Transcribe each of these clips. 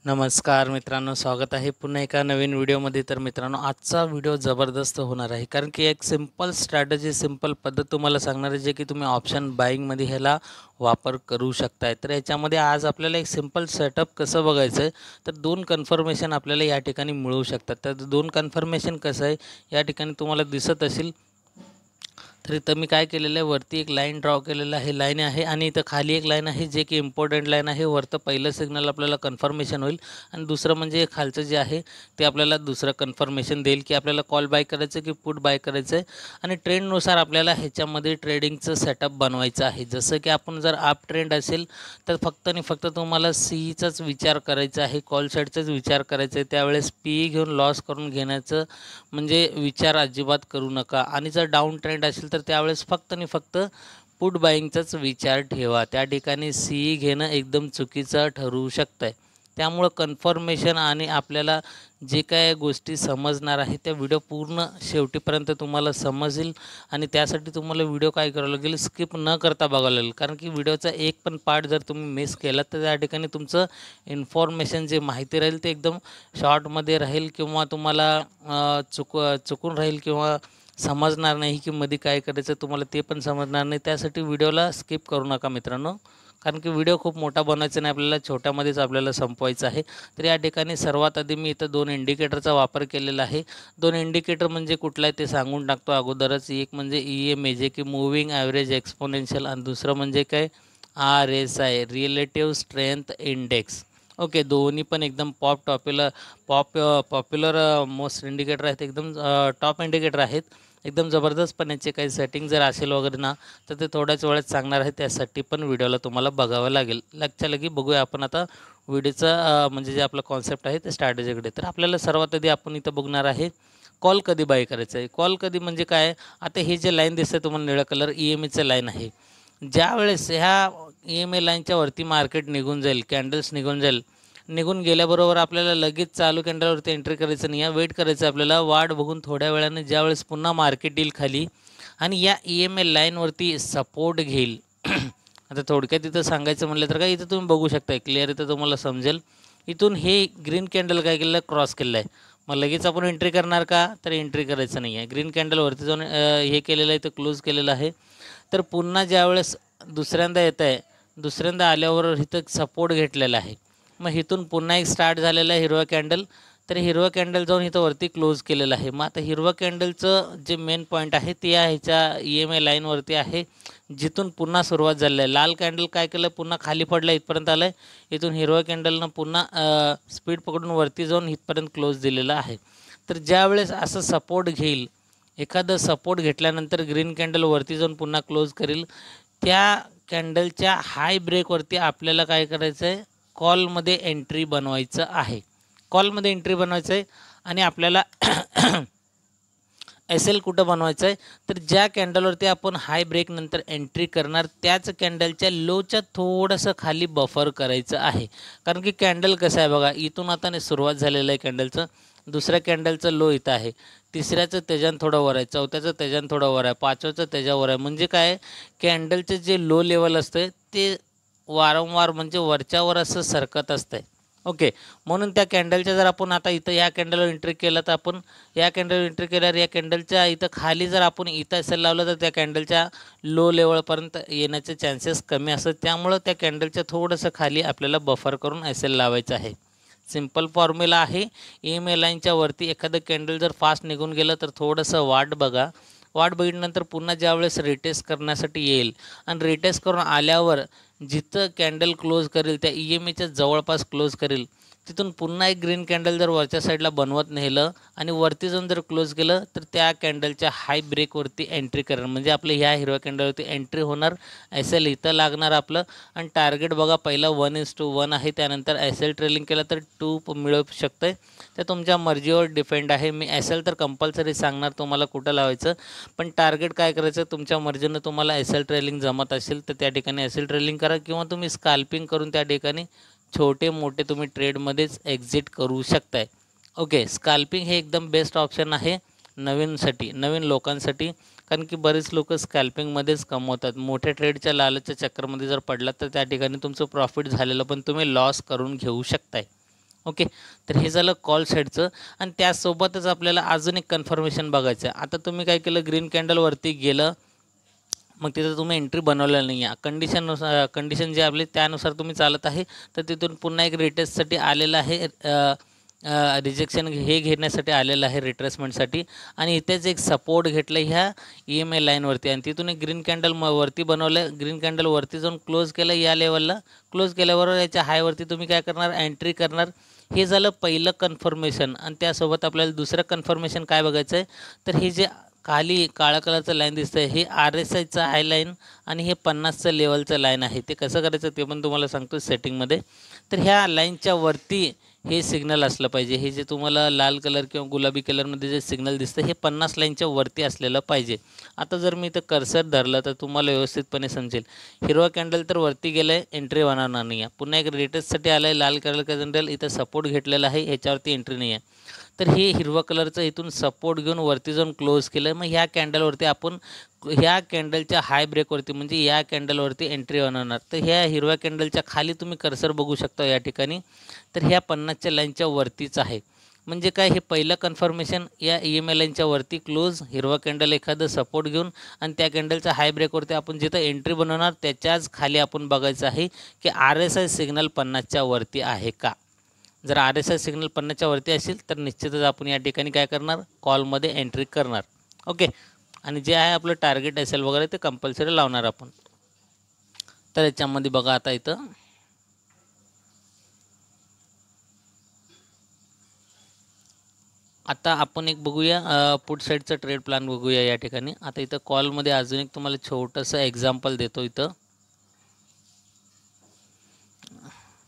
नमस्कार मित्रांनो, स्वागत आहे पुन्हा एका नवीन व्हिडिओमध्ये. तर मित्रांनो, आजचा व्हिडिओ जबरदस्त होणार आहे, कारण की एक सिंपल स्ट्रॅटजी, सिंपल पद्धत तुम्हाला सांगणार आहे, जे की तुम्ही ऑप्शन बाईंगमध्ये ह्याला वापर करू शकताय. तर याच्यामध्ये आज आपल्याला एक सिंपल सेटअप कसं बघायचं आहे, तर 2 कन्फर्मेशन आपल्याला या ठिकाणी मिळू शकतात. तर 2 कन्फर्मेशन कसं आहे या ठिकाणी तुम्हाला दिसत असेल. तर इथं मी काय केलेलं आहे, वरती एक लाईन ड्रॉ केलेलं आहे, लाईन आहे, आणि इथं खाली एक लाईन आहे, जे की इम्पॉर्टंट लाईन आहे. वरतं पहिलं सिग्नल आपल्याला कन्फर्मेशन होईल, आणि दुसरं म्हणजे खालचं जे आहे ते आपल्याला दुसरं कन्फर्मेशन देईल, की आपल्याला कॉल बाय करायचं की पुट बाय करायचं आहे. आणि ट्रेंडनुसार आपल्याला ह्याच्यामध्ये ट्रेडिंगचं सेटअप बनवायचं आहे. जसं की आपण जर अप ट्रेंड असेल तर फक्त आणि फक्त तुम्हाला सीईचाच विचार करायचा आहे, कॉल साईडचाच विचार करायचा आहे. त्यावेळेस पी घेऊन लॉस करून घेण्याचं म्हणजे विचार अजिबात करू नका. आणि जर डाऊन ट्रेंड असेल तर त्यावेळेस फक्त आणि फक्त पुट बाईंगचाच विचार ठेवा. त्या ठिकाणी सी घेणं एकदम चुकीचं ठरू शकतं आहे. त्यामुळं कन्फर्मेशन आणि आपल्याला जे काय गोष्टी समजणार आहे त्या व्हिडिओ पूर्ण शेवटीपर्यंत तुम्हाला समजेल. आणि त्यासाठी तुम्हाला व्हिडिओ काय करावं लागेल, स्किप न करता बघावं लागेल, कारण की व्हिडिओचा एक पण पार्ट जर तुम्ही मिस केला तर त्या ठिकाणी तुमचं इन्फॉर्मेशन जे माहिती राहील ते एकदम शॉर्टमध्ये राहील, किंवा तुम्हाला चुकून राहील, किंवा समजणार नाही की मध्ये काय करायचं तुम्हाला ते पण समजणार नाही. त्यासाठी व्हिडिओला स्किप करू नका मित्रांनो, कारण की व्हिडिओ खूप मोठा बनवायचा नाही आपल्याला, छोट्यामध्येच आपल्याला संपवायचं आहे. तर या ठिकाणी सर्वात आधी मी इथं 2 इंडिकेटरचा वापर केलेला आहे. 2 इंडिकेटर म्हणजे कुठला आहे ते सांगून टाकतो अगोदरच. एक म्हणजे EMA, जे की मूव्हिंग ॲव्हरेज एक्सपोनेन्शियल, आणि दुसरं म्हणजे काय, RSI, relative strength index. Okay, दोन्ही पण एकदम पॉप्युलर मोस्ट इंडिकेटर आहेत, एकदम टॉप इंडिकेटर आहेत. एकदम जबरदस्त. पण याचे काही सेटिंग जर असेल वगैरे ना, तर ते थोड्याच वेळात सांगणार आहे. त्यासाठी पण व्हिडिओला तुम्हाला बघावं लागेल. लगच्या लगी बघूया आपण आता व्हिडिओचा म्हणजे जे आपलं कॉन्सेप्ट आहे ते स्ट्रॅटेजीकडे. तर आपल्याला सर्वात आधी आपण इथं बघणार आहे कॉल कधी बाय करायचं आहे. कॉल कधी म्हणजे काय, आता हे जे लाईन दिसतं तुम्हाला निळा कलर, EMAचं लाईन आहे. ज्यावेळेस ह्या EMA लाईनच्या वरती मार्केट निघून जाईल, कॅन्डल्स निघून जाईल, निघून गेल्याबरोबर आपल्याला लगेच चालू कॅन्डलवरती एंट्री करायचं नाही आहे. वेट करायचं आपल्याला, वाट बघून थोड्या वेळाने ज्यावेळेस पुन्हा मार्केट येईल खाली आणि या EMA लाईनवरती सपोर्ट घेईल. आता थोडक्यात इथं सांगायचं म्हटलं तर काय, इथं तुम्ही बघू शकता, क्लिअर इथं तुम्हाला समजेल. इथून हे ग्रीन कॅन्डल काय केलं, क्रॉस केलं आहे. मग लगेच आपण एंट्री करणार का, तर एंट्री करायचं नाही आहे. ग्रीन कॅन्डलवरती जाऊन हे केलेलं आहे, इथं क्लोज केलेलं आहे. तर पुन्हा ज्यावेळेस दुसऱ्यांदा येत आहे, दुसऱ्यांदा आल्यावर इथं सपोर्ट घेतलेला आहे. मग इथून पुन्हा एक स्टार्ट झालेलं आहे हिरवा कॅन्डल. तर हिरवा कॅन्डल जाऊन इथं वरती क्लोज केलेलं आहे. मग आता हिरवा कॅन्डलचं जे मेन पॉईंट आहे ते ह्याच्या EMA लाईनवरती आहे, जिथून पुन्हा सुरुवात झालेली आहे. लाल कॅन्डल काय केलं, पुन्हा खाली पडलं, इथपर्यंत आलं आहे. इथून हिरवा कॅन्डलनं पुन्हा स्पीड पकडून वरती जाऊन इथपर्यंत क्लोज दिलेलं आहे. तर ज्यावेळेस असं सपोर्ट घेईल, एखादं सपोर्ट घेतल्यानंतर ग्रीन कॅन्डल वरती जाऊन पुन्हा क्लोज करेल, त्या कॅन्डलच्या हाय ब्रेकवरती आपल्याला काय करायचं आहे, कॉलमध्ये एंट्री बनवायचं आहे. कॉलमध्ये एंट्री बनवायचं आहे. आणि आपल्याला SL कुठं बनवायचं आहे, तर ज्या कॅन्डलवरती आपण हाय ब्रेकनंतर एंट्री करणार त्याच कॅन्डलच्या लोच्या थोडंसं खाली बफर करायचं आहे. कारण की कॅन्डल कसं आहे बघा, इथून आता सुरुवात झालेलं आहे कॅन्डलचं, दुसऱ्या कॅन्डलचं लो इथं आहे, तिसऱ्याचं त्याच्यानं थोडं वर आहे, चौथ्याचं त्याच्यानं थोडं वर आहे, पाचव्याचं त्याच्यावर आहे. म्हणजे काय, कॅन्डलचं जे लो लेवल असतं ते वारंवार म्हणजे वरच्यावर असं सरकत असतं. ओके, म्हणून त्या कॅन्डलच्या जर आपण आता इथं या कॅन्डलवर एंट्री केलं, तर आपण या कॅन्डलवर एंट्री केल्यावर या कॅन्डलच्या इथं खाली जर आपण इथं SL लावलं तर त्या कॅन्डलच्या लो लेवलपर्यंत येण्याचे चान्सेस कमी असतात. त्यामुळं त्या कॅन्डलच्या थोडंसं खाली आपल्याला बफर करून SL लावायचं आहे. सिंपल फॉर्म्युला आहे. EMA लाईनच्या वरती एखादं कॅन्डल जर फास्ट निघून गेलं तर थोडंसं वाट बघा. वाट बघितल्यानंतर पुन्हा ज्यावेळेस रिटेस्ट करण्यासाठी येईल, आणि रिटेस्ट करून आल्यावर जिथं कॅन्डल क्लोज करेल त्या EMAच्या जवळपास क्लोज करेल, तिथून पुन्हा एक ग्रीन कॅन्डल जर वरच्या साईडला बनवत नेलं आणि वरती जाऊन जर क्लोज केलं, तर त्या कॅन्डलच्या हाय ब्रेकवरती एंट्री करेल. म्हणजे आपल्या ह्या हिरव्या कॅन्डलवरती एंट्री होणार, SL इथं लागणार आपलं. आणि टार्गेट बघा, पहिला 1:1 आहे, त्यानंतर SL ट्रेलिंग केलं तर 2 मिळू शकतं आहे. ते तुमच्या मर्जीवर डिपेंड आहे. मी SL तर कंपल्सरी सांगणार तुम्हाला कुठं लावायचं, पण टार्गेट काय करायचं तुमच्या मर्जीनं. तुम्हाला SL ट्रेलिंग जमत असेल तर त्या ठिकाणी SL ट्रेलिंग करा, किंवा तुम्ही स्कॅल्पिंग करून त्या ठिकाणी छोटे मोठे तुम्ही ट्रेडमध्येच एक्झिट करू शकताय. ओके, स्कॅल्पिंग हे एकदम बेस्ट ऑप्शन आहे नवीन लोकांसाठी, कारण की बरेच लोक स्कॅल्पिंगमध्येच कमवतात. मोठ्या ट्रेडच्या लालच्या चक्करमध्ये जर पडलात तर त्या ठिकाणी तुमचं प्रॉफिट झालेलं पण तुम्ही लॉस करून घेऊ शकताय. ओके, तर हे झालं कॉल साईडचं. आणि त्यासोबतच आपल्याला अजून एक कन्फर्मेशन बघायचं आहे. आता तुम्ही काय केलं, ग्रीन कॅन्डलवरती गेलं, मग तिथं तुम्ही एंट्री बनवलेलं नाही आहे, कंडिशन जे आपली त्यानुसार तुम्ही चालत आहे, तर तिथून पुन्हा एक रिटेस्टसाठी आलेलं आहे, रिजेक्शन हे घेण्यासाठी आलेलं आहे रिट्रेसमेंटसाठी. आणि इथेच एक सपोर्ट घेतलं ह्या EMA लाईनवरती, आणि तिथून एक ग्रीन कॅन्डल वरती बनवलं, ग्रीन कॅन्डल वरती जाऊन क्लोज केलं या लेवलला. क्लोज केल्याबरोबर याच्या हायवरती तुम्ही काय करणार, एंट्री करणार. हे झालं पहिलं कन्फर्मेशन. आणि त्यासोबत आपल्याला दुसरं कन्फर्मेशन काय बघायचं आहे, तर हे जे खाली काळ्या कलरचं लाईन दिसतं आहे, हे RSIचं हाय लाईन आणि हे 50चं लेवलचं लाईन आहे. ते कसं करायचं ते पण तुम्हाला सांगतो सेटिंगमध्ये. तर ह्या लाईनच्या वरती हे सिग्नल असलं पाहिजे. हे जे तुम्हाला लाल कलर किंवा गुलाबी कलरमध्ये जे सिग्नल दिसतं, हे 50 लाईनच्या वरती असलेलं पाहिजे. आता जर मी इथं कर्सर धरलं तर तुम्हाला व्यवस्थितपणे समजेल. हिरवा कॅन्डल तर वरती गेलं आहे, एंट्री होणार नाही आहे. पुन्हा एक रिटेस्टसाठी आलं आहे, लाल कलर कॅन्डल इथं सपोर्ट घेतलेला आहे, ह्याच्यावरती एंट्री नाही आहे. तर हे हिरवा कलरचं इथून सपोर्ट घेऊन वरती जाऊन क्लोज केलं. मग ह्या कॅन्डलवरती आपण ह्या कॅन्डलच्या हाय ब्रेकवरती म्हणजे या कॅन्डलवरती एंट्री बनवणार. तर ह्या हिरव्या कॅन्डलच्या खाली तुम्ही कर्सर बघू शकता या ठिकाणी, तर ह्या 50च्या लाईनच्या वरतीच आहे. म्हणजे काय, हे पहिलं कन्फर्मेशन या EMA लाईनच्या वरती क्लोज, हिरवा कॅन्डल एखादं सपोर्ट घेऊन, आणि त्या कॅन्डलच्या हाय ब्रेकवरती आपण जिथं एंट्री बनवणार त्याच्याच खाली आपण बघायचं आहे की RSI सिग्नल 50च्या वरती आहे का. जर RSI सिग्नल 50च्या वरती असेल तर निश्चितच आपण या ठिकाणी काय करणार, कॉलमध्ये एंट्री करणार. ओके, आणि जे आहे आपलं टार्गेट असेल वगैरे ते कंपल्सरी लावणार आपण. तर याच्यामध्ये बघा, आता इथं आता आपण एक बघूया, पुट साईडचा ट्रेड प्लॅन बघूया या ठिकाणी. आता इथं कॉलमध्ये अजून एक तुम्हाला छोटंसं एक्झाम्पल देतो इथं.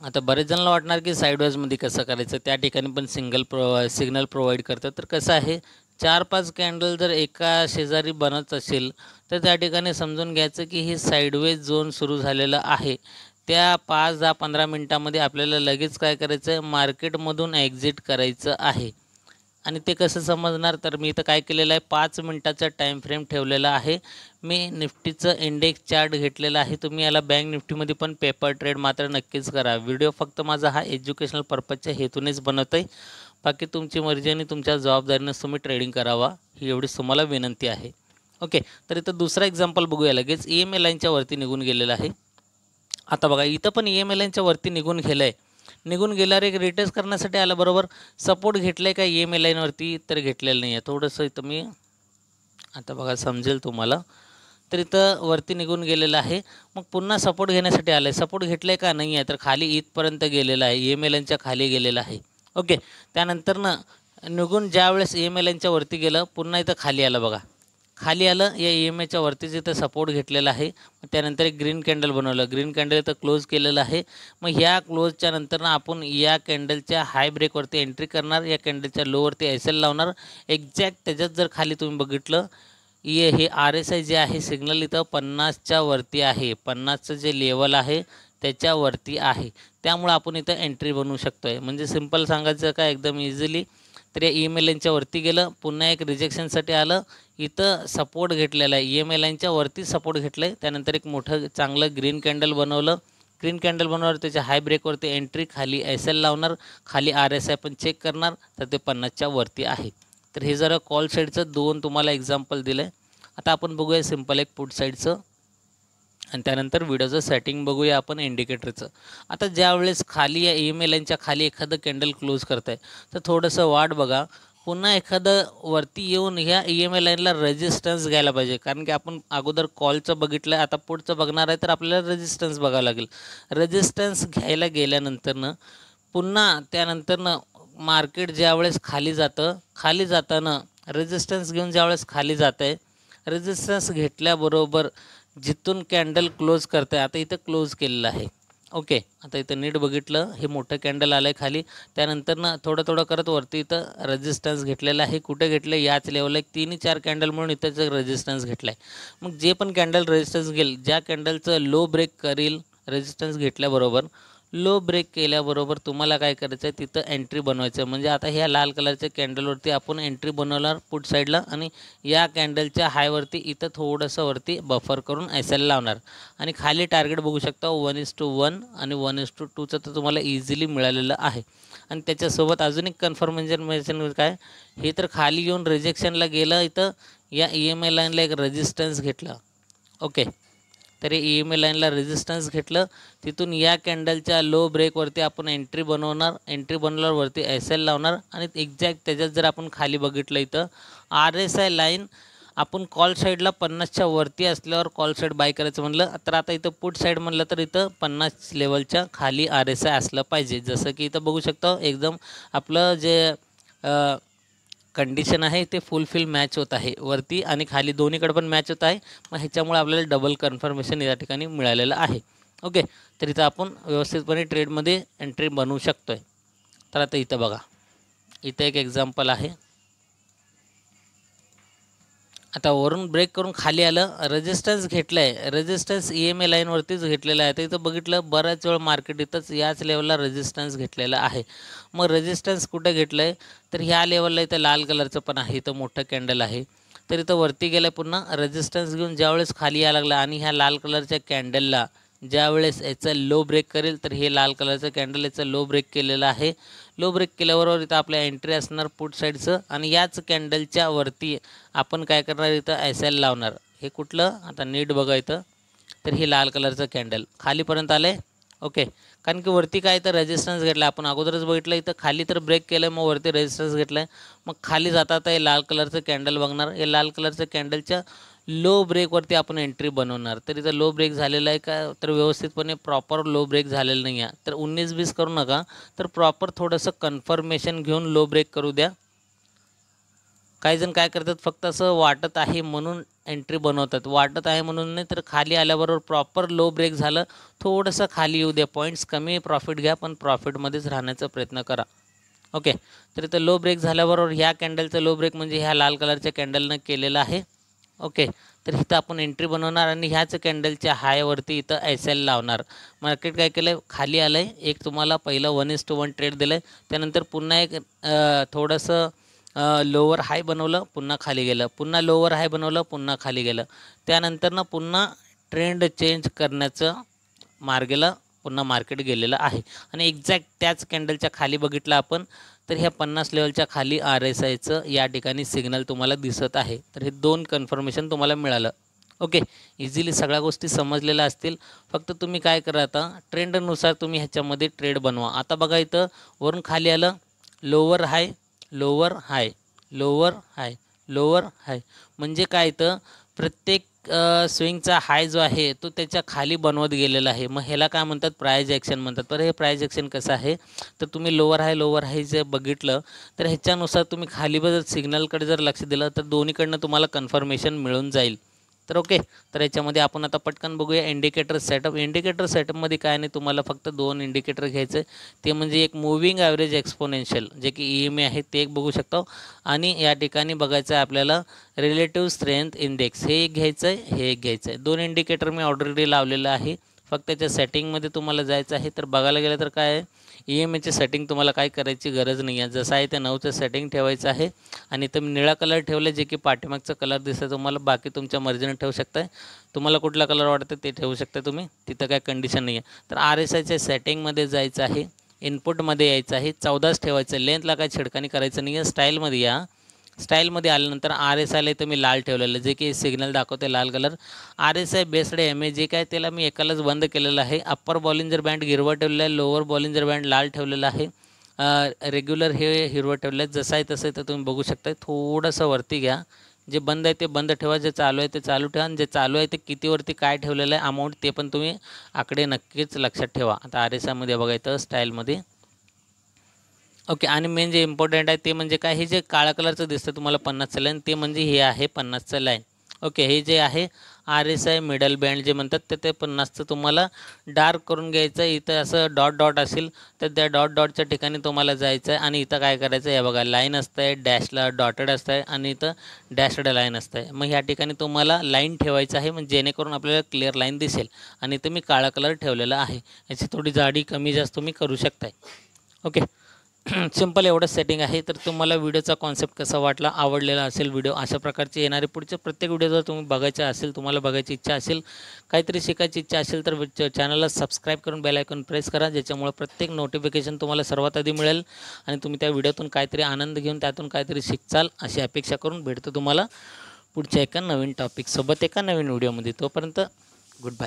आता बरेच जणांना वाटणार की साईडवाईजमध्ये कसं करायचं, त्या ठिकाणी पण सिग्नल प्रोव्हाइड करतात. तर कसं आहे, 4-5 कॅन्डल जर एका शेजारी बनत असेल तर त्या ठिकाणी समजून घ्यायचं की हे साईडवेज झोन सुरू झालेलं आहे. त्या 5-10-15 मिनटामध्ये आपल्याला लगेच काय करायचं आहे, मार्केटमधून एक्झिट करायचं आहे. आणि ते कसं समजणार, तर मी इथं काय केलेलं आहे, 5 मिनटाचा टाईम फ्रेम ठेवलेला आहे. मी निफ्टीचं इंडेक्स चार्ट घेतलेला आहे. तुम्ही याला बँक निफ्टीमध्ये पण पेपर ट्रेड मात्र नक्कीच करा. व्हिडिओ फक्त माझा हा एज्युकेशनल पर्पजच्या हेतूनेच बनवत आहे. बाकी तुमची मर्जी आणि तुमच्या जबाबदारीनेच तुम्ही ट्रेडिंग करावा, ही एवढीच तुम्हाला विनंती आहे. ओके, तर इथं दुसरा एक्झाम्पल बघूया. लगेच EMA लाईनच्या वरती निघून गेलेलं आहे. आता बघा, इथं पण EMA लाईनच्या वरती निघून गेलं आहे. निघून गेल्यावर एक रिटेस्ट करण्यासाठी आलं, बरोबर. सपोर्ट घेतलं आहे का EMA लाईनवरती, तर घेतलेलं नाही आहे. थोडंसं इथं मी आता बघा समजेल तुम्हाला. तर इथं वरती निघून गेलेलं आहे. मग पुन्हा सपोर्ट घेण्यासाठी आलं आहे. सपोर्ट घेतलं आहे का, नाही आहे, तर खाली इथपर्यंत गेलेलं आहे, EMA लाईनच्या खाली गेलेलं आहे. ओके, त्यानंतरनं निघून ज्यावेळेस EMA लाईनच्या वरती गेलं, पुन्हा इथं खाली आलं बघा. खाली आलं, या EMAच्या वरतीच इथं सपोर्ट घेतलेला आहे. त्यानंतर एक ग्रीन कॅन्डल बनवलं, ग्रीन कॅन्डल इथं क्लोज केलेलं आहे. मग ह्या क्लोजच्या नंतरनं आपण या कॅन्डलच्या हाय ब्रेकवरती एंट्री करणार, या कॅन्डलच्या लोवरती SL लावणार. एक्झॅक्ट त्याच्यात जर खाली तुम्ही बघितलं, हे RSI जे आहे सिग्नल इथं 50च्या वरती आहे, 50चं जे लेवल आहे त्याच्यावरती आहे. त्यामुळं आपण इथं एंट्री बनवू शकतो आहे. म्हणजे सिम्पल सांगायचं का, एकदम इझिली. तर या EMA लाईनच्या वरती गेलं, पुन्हा एक रिजेक्शनसाठी आलं, इथं सपोर्ट घेतलेला आहे, EMA लाईनच्या वरती सपोर्ट घेतलं आहे. त्यानंतर एक मोठं चांगलं ग्रीन कॅन्डल बनवलं. ग्रीन कॅन्डल बनवल्यावर त्याच्या हाय ब्रेकवरती एंट्री, खाली SL लावणार, खाली RSI पण चेक करणार, तर ते 50च्या वरती आहे. तर हे जरा कॉल साईडचं 2 तुम्हाला एक्झाम्पल दिलं आहे. आता आपण बघूया सिम्पल एक पुट साईडचं, आणि त्यानंतर व्हिडिओचं सेटिंग बघूया आपण इंडिकेटरचं. आता ज्यावेळेस खाली या EMA लाईनच्या खाली एखादं कॅन्डल क्लोज करत आहे, तर थोडंसं वाट बघा. पुन्हा एखादं वरती येऊन ह्या EMA लाईनला रेजिस्टन्स घ्यायला पाहिजे. कारण की आपण अगोदर कॉलचं बघितलं आहे, आता पुढचं बघणार आहे, तर आपल्याला रेजिस्टन्स बघावं लागेल. रेजिस्टन्स घ्यायला गेल्यानंतरनं पुन्हा त्यानंतरनं मार्केट ज्यावेळेस खाली जातं, खाली जाताना रेजिस्टन्स घेऊन ज्यावेळेस खाली जातं आहे, रेजिस्टन्स घेतल्याबरोबर जिथून कॅन्डल क्लोज करतं आहे, आता इथं क्लोज केलेलं आहे. ओके, आता इथं नीट बघितलं, हे मोठं कॅन्डल आलं आहे खाली. त्यानंतरनं थोडं करत वरती इथं रेजिस्टन्स घेतलेलं आहे. कुठे घेतलं, याच लेवलला एक 3-4 कॅन्डल म्हणून इथंच रेजिस्टन्स घेतला आहे. मग जे पण कॅन्डल रेजिस्टन्स घेईल, ज्या कॅन्डलचं लो ब्रेक करील रेजिस्टन्स घेतल्याबरोबर, लो ब्रेक केल्याबरोबर तुम्हाला काय करायचं आहे, तिथं एंट्री बनवायचं आहे. म्हणजे आता ह्या लाल कलरच्या कॅन्डलवरती आपण एंट्री बनवणार पुट साईडला आणि या कॅन्डलच्या हायवरती इथं थोडंसं वरती बफर करून SL लावणार आणि खाली टार्गेट बघू शकता 1:1 आणि 1:2चं तर तुम्हाला इझिली मिळालेलं आहे. आणि त्याच्यासोबत अजून एक कन्फर्मेशन काय, हे तर खाली येऊन रिजेक्शनला गेलं, इथं या EMA लाईनला एक रेजिस्टन्स घेतलं. ओके, तर हे EMA लाईनला रेजिस्टन्स घेतलं, तिथून या कॅन्डलच्या लो ब्रेकवरती आपण एंट्री बनवणार. एंट्री बनवल्यावर वरती SL लावणार आणि एक्झॅक्ट त्याच्यात जर आपण खाली बघितलं इथं RSI लाईन आपण कॉल साईडला 50च्या वरती असल्यावर कॉल साईड बाय करायचं म्हणलं तर आता इथं पुट साईड म्हणलं तर इथं 50 लेवलच्या खाली RSI असलं पाहिजे. जसं की इथं बघू शकता एकदम आपलं जे कंडिशन आहे ते फुलफिल मॅच होत आहे, वरती आणि खाली दोन्हीकडे पण मॅच होत आहे. मग ह्याच्यामुळे आपल्याला डबल कन्फर्मेशन या ठिकाणी मिळालेलं आहे. ओके, तर इथं आपण व्यवस्थितपणे ट्रेडमध्ये एंट्री बनवू शकतो आहे. तर आता इथं बघा, इथं एक एक्झाम्पल आहे. आता वरून ब्रेक करून खाली आलं, रेजिस्टन्स घेतलं आहे, रेजिस्टन्स EMA लाईनवरतीच घेतलेलं आहे. तर इथं बघितलं बऱ्याच वेळ मार्केट इथंच याच लेवलला रेजिस्टन्स घेतलेला आहे. मग रेजिस्टन्स कुठं घेतलं आहे, तर ह्या लेवलला इथं लाल कलरचं पण आहे, इथं मोठं कॅन्डल आहे. तर इथं वरती गेलं पुन्हा रेजिस्टन्स घेऊन ज्यावेळेस खाली यायला लागला आणि ह्या लाल कलरच्या कॅन्डलला ज्यावेळेस याचा लो ब्रेक करेल, तर हे लाल कलरचं कॅन्डल याचा लो ब्रेक केलेलं आहे. लो ब्रेक केल्याबरोबर इथं आपल्या एंट्री असणार पुट साईडचं आणि याच कॅन्डलच्या वरती आपण काय करणार, इथं SL लावणार. हे कुठलं आता नीट बघा इथं, तर हे लाल कलरचं कॅन्डल खालीपर्यंत आलं आहे. ओके, कारण की वरती काय तर रेजिस्टन्स घेतला, आपण अगोदरच बघितलं इथं खाली तर ब्रेक केलं, मग वरती रेजिस्टन्स घेतला आहे. मग खाली जाता हे लाल कलरचं कॅन्डल बघणार, हे लाल कलरचं कॅन्डलच्या लो ब्रेकवरती आपण एंट्री बनवणार. तर इथं लो ब्रेक झालेला आहे का, तर व्यवस्थितपणे प्रॉपर लो ब्रेक झालेलं नाही आहे. तर 19-20 करू नका, तर प्रॉपर थोडंसं कन्फर्मेशन घेऊन लो ब्रेक करू द्या. काही जण काय करतात, फक्त असं वाटत आहे म्हणून एंट्री बनवतात, वाटत आहे म्हणून नाही, तर खाली आल्याबरोबर प्रॉपर लो ब्रेक झालं, थोडंसं खाली येऊ द्या, पॉईंट्स कमी प्रॉफिट घ्या, पण प्रॉफिटमध्येच राहण्याचा प्रयत्न करा. ओके, तर इथं लो ब्रेक झाल्याबरोबर ह्या कॅन्डलचं लो ब्रेक म्हणजे ह्या लाल कलरच्या कॅन्डलनं केलेलं आहे. ओके, तर इथं आपण एंट्री बनवणार आणि ह्याच कॅन्डलच्या हायवरती इथं SL लावणार. मार्केट काय केलं आहे, खाली आलं आहे, एक तुम्हाला पहिलं 1:1 ट्रेड दिलं आहे, त्यानंतर पुन्हा एक थोडंसं लोअर हाय बनवलं, पुन्हा खाली गेलं, पुन्हा लोअर हाय बनवलं, पुन्हा खाली गेलं. त्यानंतरनं पुन्हा ट्रेंड चेंज करण्याचं मार्गेला पुन्हा मार्केट गेलेलं आहे आणि एक्झॅक्ट त्याच कॅन्डलच्या खाली बघितलं आपण, तर ह्या 50 लेवलच्या खाली RSIचं या ठिकाणी सिग्नल तुम्हाला दिसत आहे. तर हे 2 कन्फर्मेशन तुम्हाला मिळालं. ओके, इझिली सगळ्या गोष्टी समजलेल्या असतील. फक्त तुम्ही काय करा, आता ट्रेंडनुसार तुम्ही ह्याच्यामध्ये ट्रेड बनवा. आता बघा इथं वरून खाली आलं, लोअर हाय, लोअर हाय, लोअर हाय, लोअर हाय, म्हणजे काय, तर प्रत्येक स्विंगचा हाय जो आहे तो त्याच्या खाली बनवत गेलेला आहे. मग ह्याला काय म्हणतात, प्राइज ॲक्शन म्हणतात. तर हे प्राइज ॲक्शन कसं आहे, तर तुम्ही लोअर हाय जर बघितलं, तर ह्याच्यानुसार तुम्ही खाली जर सिग्नलकडे जर लक्ष दिलं, तर दोन्हीकडनं तुम्हाला कन्फर्मेशन मिळून जाईल. तर ओके, तर याच्यामध्ये आपण आता पटकन बघूया इंडिकेटर सेटअप. इंडिकेटर सेटअपमध्ये काय नाही, तुम्हाला फक्त 2 इंडिकेटर घ्यायचं आहे. ते म्हणजे एक मूव्हिंग ॲव्हरेज एक्सपोनेन्शियल जे की EMA आहे ते एक बघू शकतो आणि या ठिकाणी बघायचं आहे आपल्याला रिलेटिव्ह स्ट्रेंथ इंडेक्स, हे एक घ्यायचं आहे, हे एक घ्यायचं आहे. 2 इंडिकेटर मी ऑलरेडी लावलेलं आहे. फक्त त्याच्या सेटिंगमध्ये तुम्हाला जायचं आहे. तर बघायला गेलं तर काय आहे, EMAचे सेटिंग तुम्हाला काय करायची गरज नाही आहे. जसं आहे ते 9चं सेटिंग ठेवायचं आहे आणि इथं निळा कलर ठेवलं जे की पाठीमागचा कलर दिसतं तुम्हाला. बाकी तुमच्या मर्जीने ठेवू शकताय, तुम्हाला कुठला कलर वाटतं ते ठेवू शकता तुम्ही, तिथं काय कंडिशन नाही आहे. तर RSIच्या सेटिंगमध्ये जायचं आहे, इनपुटमध्ये यायचं आहे, 14च ठेवायचं. लेंथला काय छिडकानी करायचं नाही आहे. स्टाईलमध्ये या, स्टाईलमध्ये आल्यानंतर RSIला इथं मी लाल ठेवलेलं जे की सिग्नल दाखवते लाल कलर. RSI बेस्ड MA जे काय त्याला मी एकालाच बंद केलेलं आहे. अप्पर बॉलिंजर बँड हिरवा ठेवलेला आहे, लोअर बॉलिंजर बँड लाल ठेवलेला आहे, रेग्युलर हे हिरवं ठेवलं आहे. जसं आहे तसं इथं तुम्ही बघू शकता. थोडंसं वरती घ्या, जे बंद आहे ते बंद ठेवा, जे चालू आहे ते चालू ठेवा आणि जे चालू आहे ते कितीवरती काय ठेवलेलं आहे अमाऊंट ते पण तुम्ही आकडे नक्कीच लक्षात ठेवा. आता RSIमध्ये बघा इथं स्टाईलमध्ये. ओके, आणि मेन जे इम्पॉर्टंट आहे ते म्हणजे काय, हे जे काळ्या कलरचं दिसतं तुम्हाला 50चं लाईन, ते म्हणजे हे आहे 50चं लाईन. ओके, हे जे आहे RSI मिडल बँड जे म्हणतात ते 50चं तुम्हाला डार्क करून घ्यायचं आहे. इथं असं डॉट डॉट असेल तर त्या डॉट डॉटच्या ठिकाणी तुम्हाला जायचं आहे आणि इथं काय करायचं आहे, हे बघा लाईन असतं आहे, डॅशला डॉटेड असतं आहे आणि इथं डॅशड लाईन असतं आहे. मग ह्या ठिकाणी तुम्हाला लाईन ठेवायचं आहे, म्हणजे जेणेकरून आपल्याला क्लिअर लाईन दिसेल. आणि इथं मी काळा कलर ठेवलेला आहे. याची थोडी जाडी कमी जास्त तुम्ही करू शकताय. ओके. सिंपल एवढंच सेटिंग आहे. तर तुम्हाला व्हिडिओचा कॉन्सेप्ट कसा वाटला, आवडलेला असेल व्हिडिओ, अशा प्रकारचे येणारे पुढचे प्रत्येक व्हिडिओ जर तुम्ही बघायचे असेल, तुम्हाला बघायची इच्छा असेल, काहीतरी शिकायची इच्छा असेल तर चॅनलला सबस्क्राईब करून बेल आयकॉन प्रेस करा, ज्याच्यामुळे प्रत्येक नोटिफिकेशन तुम्हाला सर्वात आधी मिळेल आणि तुम्ही त्या व्हिडिओतून काहीतरी आनंद घेऊन त्यातून काहीतरी शिकचाल अशी अपेक्षा करून भेटतो तुम्हाला पुढच्या एका नवीन टॉपिकसोबत एका नवीन व्हिडिओमध्ये. तोपर्यंत गुड बाय.